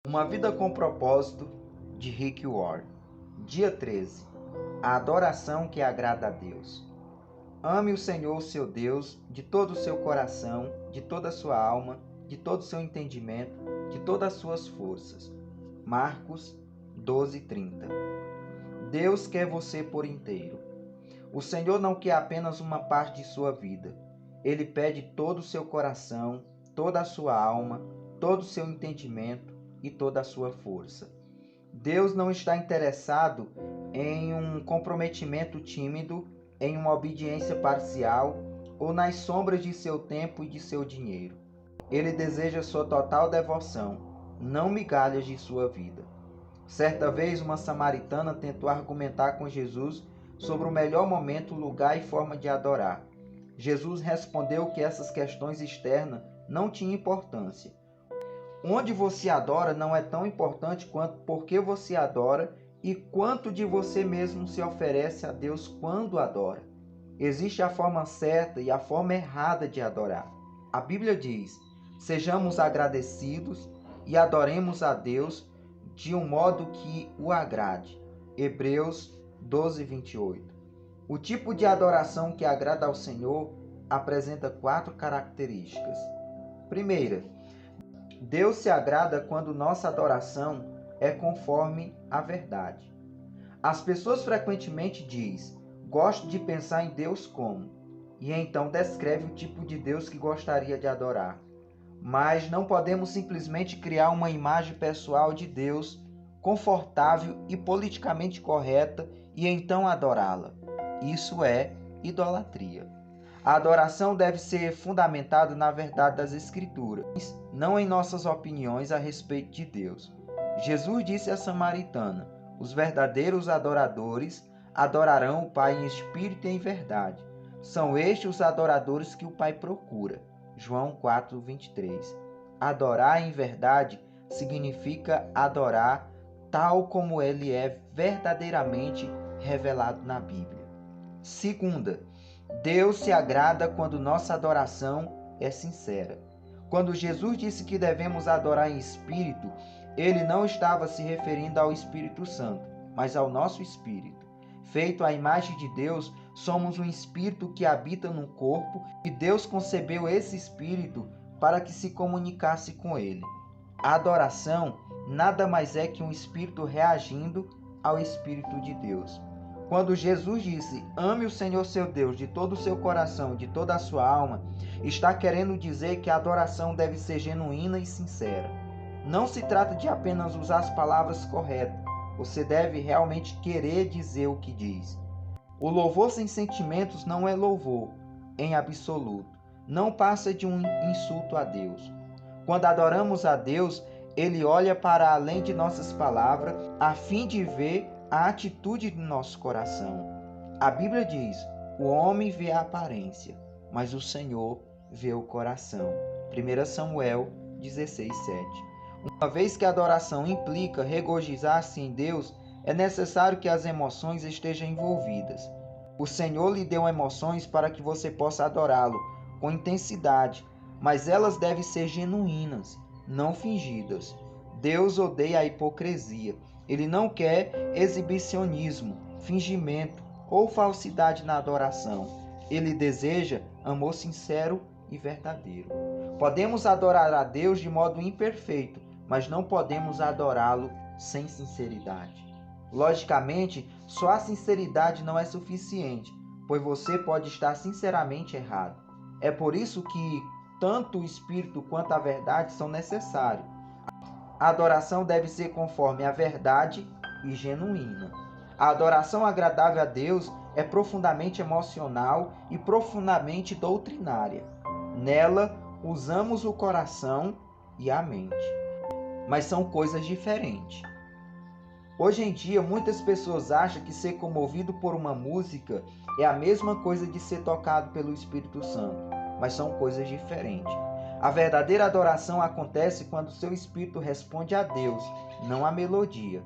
Uma vida com propósito, de Rick Warren. Dia 13. A adoração que agrada a Deus. Ame o Senhor, seu Deus, de todo o seu coração, de toda a sua alma, de todo o seu entendimento, de todas as suas forças. Marcos 12:30. Deus quer você por inteiro. O Senhor não quer apenas uma parte de sua vida. Ele pede todo o seu coração, toda a sua alma, todo o seu entendimento e toda a sua força. Deus não está interessado em um comprometimento tímido, em uma obediência parcial ou nas sombras de seu tempo e de seu dinheiro. Ele deseja sua total devoção, não migalhas de sua vida. Certa vez, uma samaritana tentou argumentar com Jesus sobre o melhor momento, lugar e forma de adorar. Jesus respondeu que essas questões externas não tinham importância. Onde você adora não é tão importante quanto por que você adora e quanto de você mesmo se oferece a Deus quando adora. Existe a forma certa e a forma errada de adorar. A Bíblia diz: sejamos agradecidos e adoremos a Deus de um modo que o agrade. Hebreus 12:28. O tipo de adoração que agrada ao Senhor apresenta 4 características. Primeira, Deus se agrada quando nossa adoração é conforme a verdade. As pessoas frequentemente dizem: gosto de pensar em Deus como, e então descreve o tipo de Deus que gostaria de adorar. Mas não podemos simplesmente criar uma imagem pessoal de Deus confortável e politicamente correta e então adorá-la. Isso é idolatria. A adoração deve ser fundamentada na verdade das Escrituras, não em nossas opiniões a respeito de Deus. Jesus disse à samaritana: os verdadeiros adoradores adorarão o Pai em espírito e em verdade. São estes os adoradores que o Pai procura. João 4:23. Adorar em verdade significa adorar tal como ele é verdadeiramente revelado na Bíblia. Segunda, Deus se agrada quando nossa adoração é sincera. Quando Jesus disse que devemos adorar em espírito, ele não estava se referindo ao Espírito Santo, mas ao nosso espírito. Feito à imagem de Deus, somos um espírito que habita no corpo e Deus concebeu esse espírito para que se comunicasse com ele. A adoração nada mais é que um espírito reagindo ao Espírito de Deus. Quando Jesus disse: ame o Senhor seu Deus de todo o seu coração, de toda a sua alma, está querendo dizer que a adoração deve ser genuína e sincera. Não se trata de apenas usar as palavras corretas, você deve realmente querer dizer o que diz. O louvor sem sentimentos não é louvor, em absoluto. Não passa de um insulto a Deus. Quando adoramos a Deus, Ele olha para além de nossas palavras, a fim de ver a atitude do nosso coração. A Bíblia diz: o homem vê a aparência, mas o Senhor vê o coração. 1 Samuel 16:7. Uma vez que a adoração implica regozijar-se em Deus, é necessário que as emoções estejam envolvidas. O Senhor lhe deu emoções para que você possa adorá-lo com intensidade, mas elas devem ser genuínas, não fingidas. Deus odeia a hipocrisia. Ele não quer exibicionismo, fingimento ou falsidade na adoração. Ele deseja amor sincero e verdadeiro. Podemos adorar a Deus de modo imperfeito, mas não podemos adorá-lo sem sinceridade. Logicamente, só a sinceridade não é suficiente, pois você pode estar sinceramente errado. É por isso que tanto o Espírito quanto a verdade são necessários. A adoração deve ser conforme a verdade e genuína. A adoração agradável a Deus é profundamente emocional e profundamente doutrinária. Nela, usamos o coração e a mente. Mas são coisas diferentes. Hoje em dia, muitas pessoas acham que ser comovido por uma música é a mesma coisa de ser tocado pelo Espírito Santo, mas são coisas diferentes. A verdadeira adoração acontece quando seu espírito responde a Deus, não à melodia.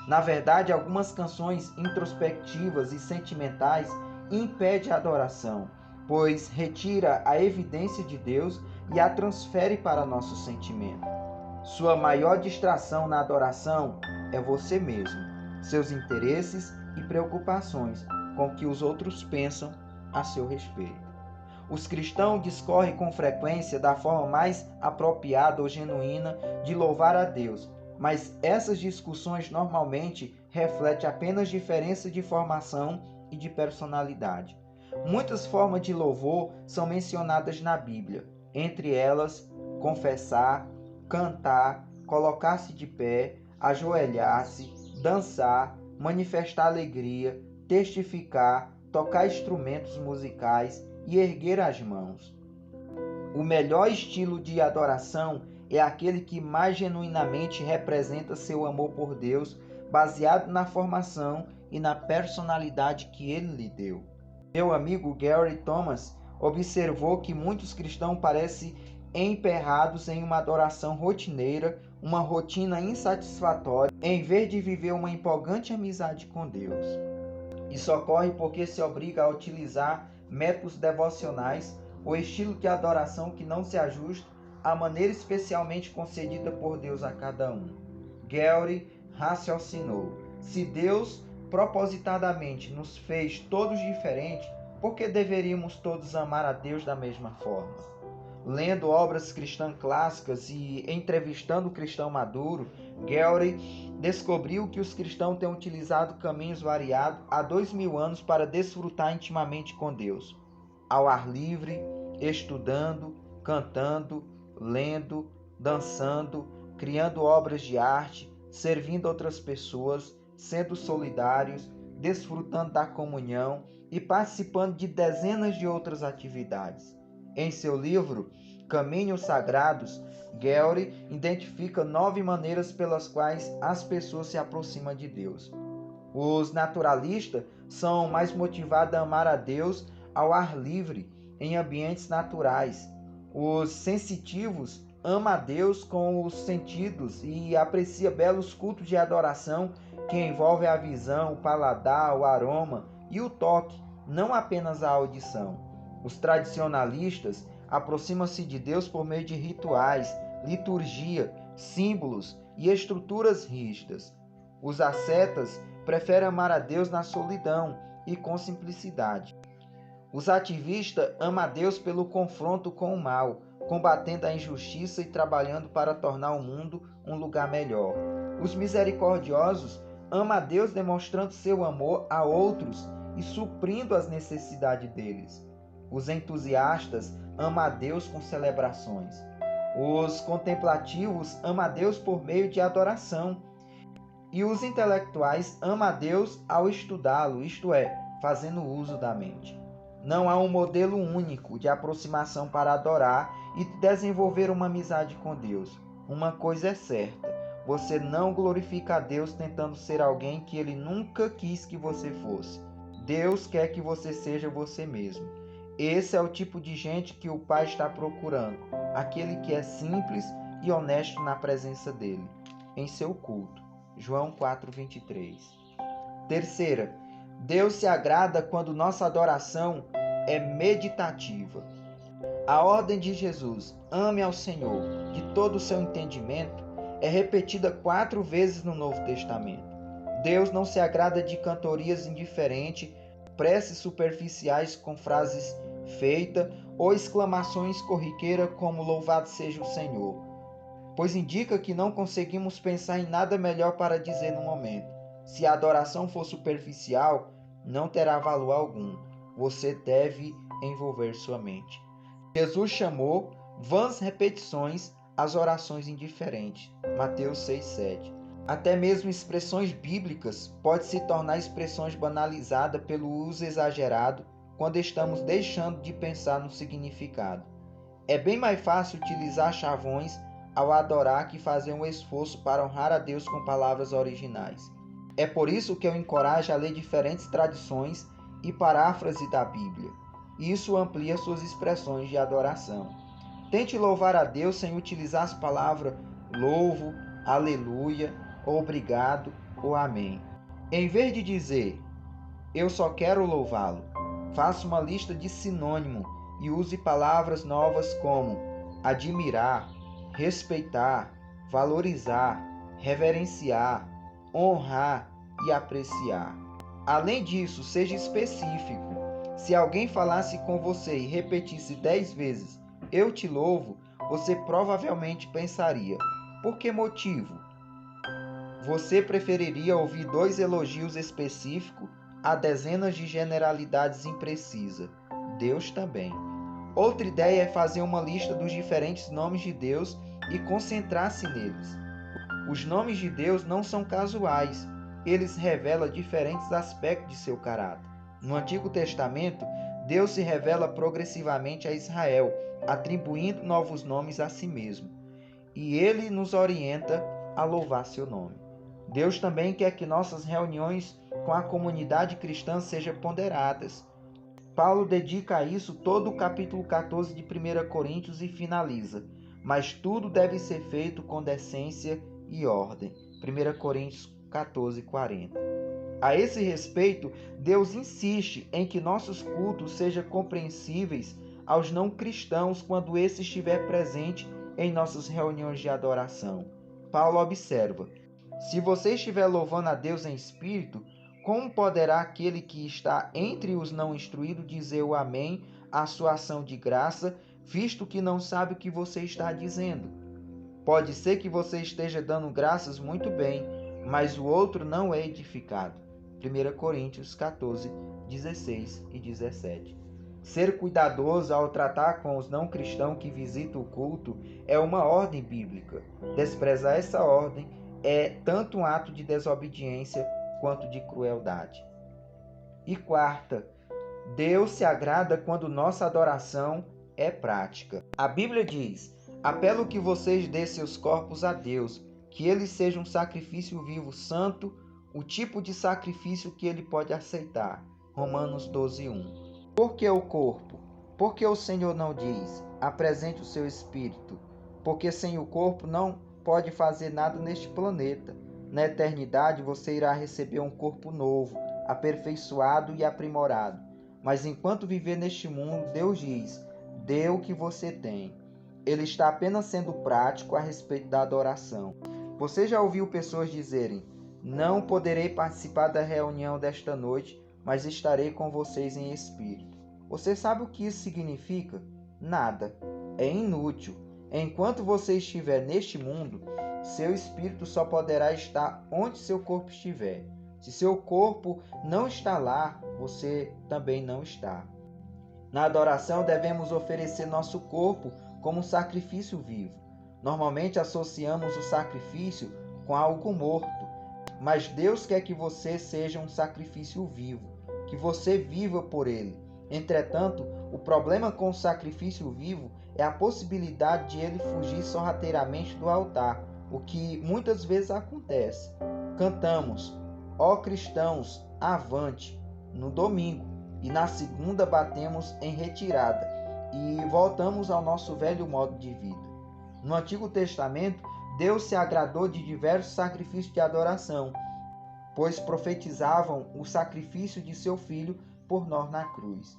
Na verdade, algumas canções introspectivas e sentimentais impedem a adoração, pois retira a evidência de Deus e a transfere para nosso sentimento. Sua maior distração na adoração é você mesmo, seus interesses e preocupações com o que os outros pensam a seu respeito. Os cristãos discorrem com frequência da forma mais apropriada ou genuína de louvar a Deus, mas essas discussões normalmente refletem apenas diferença de formação e de personalidade. Muitas formas de louvor são mencionadas na Bíblia, entre elas confessar, cantar, colocar-se de pé, ajoelhar-se, dançar, manifestar alegria, testificar, tocar instrumentos musicais e erguer as mãos. O melhor estilo de adoração é aquele que mais genuinamente representa seu amor por Deus, baseado na formação e na personalidade que Ele lhe deu. Meu amigo Gary Thomas observou que muitos cristãos parecem emperrados em uma adoração rotineira, uma rotina insatisfatória, em vez de viver uma empolgante amizade com Deus. Isso ocorre porque se obriga a utilizar métodos devocionais ou estilo de adoração que não se ajusta à maneira especialmente concedida por Deus a cada um. Gary raciocinou: se Deus propositadamente nos fez todos diferentes, por que deveríamos todos amar a Deus da mesma forma? Lendo obras cristãs clássicas e entrevistando o cristão maduro, Gary descobriu que os cristãos têm utilizado caminhos variados há 2000 anos para desfrutar intimamente com Deus. Ao ar livre, estudando, cantando, lendo, dançando, criando obras de arte, servindo outras pessoas, sendo solidários, desfrutando da comunhão e participando de dezenas de outras atividades. Em seu livro Caminhos Sagrados, Gary identifica 9 maneiras pelas quais as pessoas se aproximam de Deus. Os naturalistas são mais motivados a amar a Deus ao ar livre, em ambientes naturais. Os sensitivos amam a Deus com os sentidos e apreciam belos cultos de adoração que envolvem a visão, o paladar, o aroma e o toque, não apenas a audição. Os tradicionalistas aproximam-se de Deus por meio de rituais, liturgia, símbolos e estruturas rígidas. Os ascetas preferem amar a Deus na solidão e com simplicidade. Os ativistas amam a Deus pelo confronto com o mal, combatendo a injustiça e trabalhando para tornar o mundo um lugar melhor. Os misericordiosos amam a Deus demonstrando seu amor a outros e suprindo as necessidades deles. Os entusiastas amam a Deus com celebrações. Os contemplativos amam a Deus por meio de adoração. E os intelectuais amam a Deus ao estudá-lo, isto é, fazendo uso da mente. Não há um modelo único de aproximação para adorar e desenvolver uma amizade com Deus. Uma coisa é certa: você não glorifica a Deus tentando ser alguém que Ele nunca quis que você fosse. Deus quer que você seja você mesmo. Esse é o tipo de gente que o Pai está procurando, aquele que é simples e honesto na presença dele, em seu culto. João 4:23. Terceira, Deus se agrada quando nossa adoração é meditativa. A ordem de Jesus, ame ao Senhor de todo o seu entendimento, é repetida 4 vezes no Novo Testamento. Deus não se agrada de cantorias indiferentes, preces superficiais com frases feitas ou exclamações corriqueiras como louvado seja o Senhor, pois indica que não conseguimos pensar em nada melhor para dizer no momento. Se a adoração for superficial, não terá valor algum. Você deve envolver sua mente. Jesus chamou vãs repetições às orações indiferentes. Mateus 6:7. Até mesmo expressões bíblicas podem se tornar expressões banalizadas pelo uso exagerado quando estamos deixando de pensar no significado. É bem mais fácil utilizar chavões ao adorar que fazer um esforço para honrar a Deus com palavras originais. É por isso que eu encorajo a ler diferentes tradições e paráfrase da Bíblia. Isso amplia suas expressões de adoração. Tente louvar a Deus sem utilizar as palavras louvo, aleluia, obrigado ou amém. Em vez de dizer eu só quero louvá-lo, faça uma lista de sinônimos e use palavras novas como admirar, respeitar, valorizar, reverenciar, honrar e apreciar. Além disso, seja específico. Se alguém falasse com você e repetisse 10 vezes, eu te louvo, você provavelmente pensaria, por que motivo? Você preferiria ouvir 2 elogios específicos a dezenas de generalidades imprecisas. Deus também. Outra ideia é fazer uma lista dos diferentes nomes de Deus e concentrar-se neles. Os nomes de Deus não são casuais, eles revelam diferentes aspectos de seu caráter. No Antigo Testamento, Deus se revela progressivamente a Israel, atribuindo novos nomes a si mesmo. E ele nos orienta a louvar seu nome. Deus também quer que nossas reuniões com a comunidade cristã sejam ponderadas. Paulo dedica a isso todo o capítulo 14 de 1 Coríntios e finaliza: mas tudo deve ser feito com decência e ordem. 1 Coríntios 14, 40. A esse respeito, Deus insiste em que nossos cultos sejam compreensíveis aos não cristãos quando esse estiver presente em nossas reuniões de adoração. Paulo observa: se você estiver louvando a Deus em espírito, como poderá aquele que está entre os não instruídos dizer o amém à sua ação de graça, visto que não sabe o que você está dizendo? Pode ser que você esteja dando graças muito bem, mas o outro não é edificado. 1 Coríntios 14, 16 e 17. Ser cuidadoso ao tratar com os não cristãos que visitam o culto é uma ordem bíblica. Desprezar essa ordem é tanto um ato de desobediência quanto de crueldade. E quarta, Deus se agrada quando nossa adoração é prática. A Bíblia diz: apelo que vocês dêem seus corpos a Deus, que eles sejam um sacrifício vivo, santo, o tipo de sacrifício que ele pode aceitar. Romanos 12, 1. Por que o corpo? Porque o Senhor não diz: apresente o seu espírito, porque sem o corpo não pode fazer nada neste planeta. Na eternidade você irá receber um corpo novo, aperfeiçoado e aprimorado. Mas enquanto viver neste mundo, Deus diz: dê o que você tem. Ele está apenas sendo prático a respeito da adoração. Você já ouviu pessoas dizerem: não poderei participar da reunião desta noite, mas estarei com vocês em espírito. Você sabe o que isso significa? Nada. É inútil. Enquanto você estiver neste mundo, seu espírito só poderá estar onde seu corpo estiver. Se seu corpo não está lá, você também não está. Na adoração, devemos oferecer nosso corpo como um sacrifício vivo. Normalmente associamos o sacrifício com algo morto, mas Deus quer que você seja um sacrifício vivo, que você viva por ele. Entretanto, o problema com o sacrifício vivo é a possibilidade de ele fugir sorrateiramente do altar, o que muitas vezes acontece. Cantamos: ó cristãos, avante, no domingo, e na segunda batemos em retirada e voltamos ao nosso velho modo de vida. No Antigo Testamento, Deus se agradou de diversos sacrifícios de adoração, pois profetizavam o sacrifício de seu Filho por nós na cruz.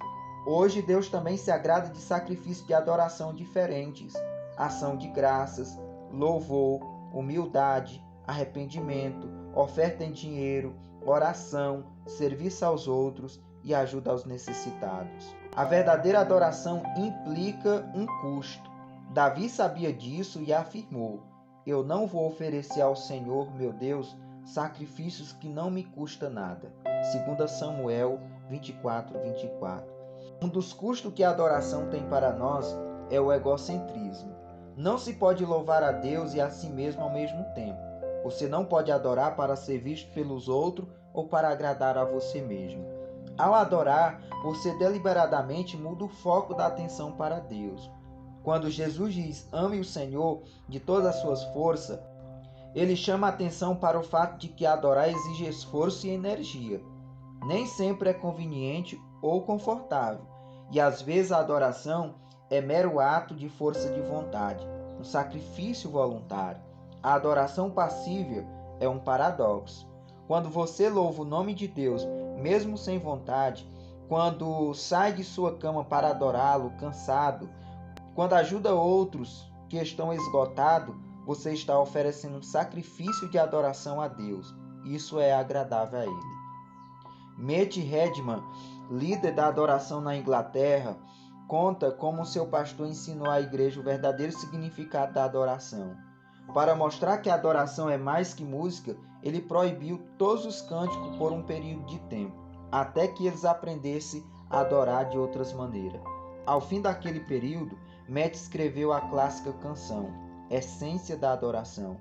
Hoje, Deus também se agrada de sacrifícios de adoração diferentes: ação de graças, louvor, humildade, arrependimento, oferta em dinheiro, oração, serviço aos outros e ajuda aos necessitados. A verdadeira adoração implica um custo. Davi sabia disso e afirmou: eu não vou oferecer ao Senhor, meu Deus, sacrifícios que não me custam nada. 2 Samuel 24, 24. Um dos custos que a adoração tem para nós é o egocentrismo. Não se pode louvar a Deus e a si mesmo ao mesmo tempo. Você não pode adorar para ser visto pelos outros ou para agradar a você mesmo. Ao adorar, você deliberadamente muda o foco da atenção para Deus. Quando Jesus diz: ame o Senhor de todas as suas forças, ele chama a atenção para o fato de que adorar exige esforço e energia. Nem sempre é conveniente ou confortável, e às vezes a adoração é mero ato de força de vontade, um sacrifício voluntário. A adoração passiva é um paradoxo. Quando você louva o nome de Deus, mesmo sem vontade, quando sai de sua cama para adorá-lo cansado, quando ajuda outros que estão esgotados, você está oferecendo um sacrifício de adoração a Deus. Isso é agradável a Ele. Mitch Hedman, líder da adoração na Inglaterra, conta como seu pastor ensinou à igreja o verdadeiro significado da adoração. Para mostrar que a adoração é mais que música, ele proibiu todos os cânticos por um período de tempo, até que eles aprendessem a adorar de outras maneiras. Ao fim daquele período, Matt escreveu a clássica canção, Essência da Adoração.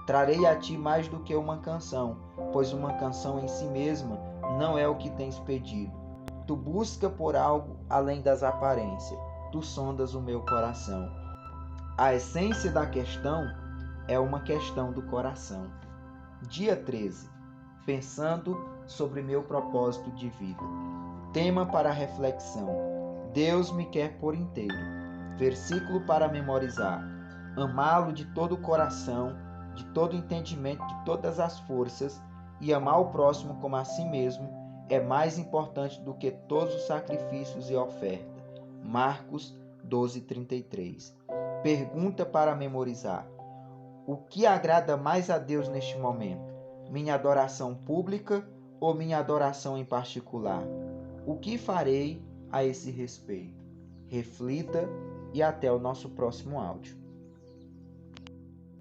Trarei a ti mais do que uma canção, pois uma canção em si mesma não é o que tens pedido. Tu busca por algo além das aparências, tu sondas o meu coração. A essência da questão é uma questão do coração. Dia 13. Pensando sobre meu propósito de vida. Tema para reflexão. Deus me quer por inteiro. Versículo para memorizar. Amá-lo de todo o coração, de todo o entendimento, de todas as forças, e amar o próximo como a si mesmo é mais importante do que todos os sacrifícios e ofertas. Marcos 12:33. Pergunta para memorizar. O que agrada mais a Deus neste momento? Minha adoração pública ou minha adoração em particular? O que farei a esse respeito? Reflita e até o nosso próximo áudio.